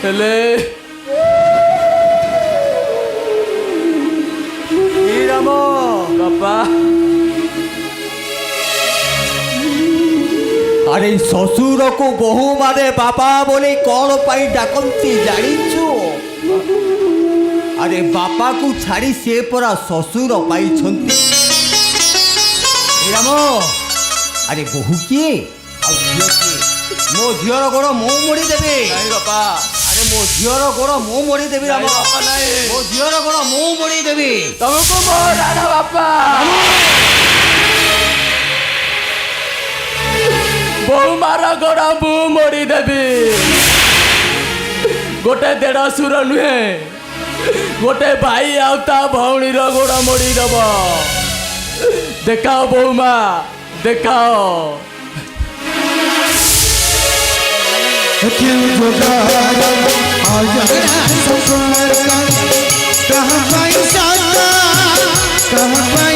ହେଲେ ରାମ ବାପା আরে শ্বশুরকু বহু মানে বাপা বলে কଣ পাই ডাকନ୍ତି জানিଛୁ? আরে বাপাকু ছাড়ি সে পরা শ্বশুর পাইଛନ୍ତି। রাম আরে বহু কিଏ ଆଉ ଝିଅ କିଏ? ମୋ ଝିଅର ଗୋଡ଼ ମୁଁ ମୋଡ଼ି ଦେବି। ନାଇଁ ବାପା ଆରେ ମୋ ଝିଅର ଗୋଡ଼ ମୁଁ ମୋଡ଼ି ଦେବି ରାମ। ନାଇଁ ବାପା ନାଇଁ ମୋ ଝିଅର ଗୋଡ଼ ମୁଁ ମୋଡ଼ି ଦେବି। ତମକୁ ମୋ ରାଣ ବାପା ବୋଉ ମାର ଗୋଡ଼ ମୁଁ ମୋଡ଼ି ଦେବି। ଗୋଟେ ଦେଢ଼ଶୁର ନୁହେଁ ଗୋଟେ ଭାଇ ଆଉ ତା ଭଉଣୀର ଗୋଡ଼ ମୋଡ଼ି ଦବ। ଦେଖାଅ ବୋଉ ମା ଦେଖାଅ। क्यों जुगाड़ कहाँ पैसा कहाँ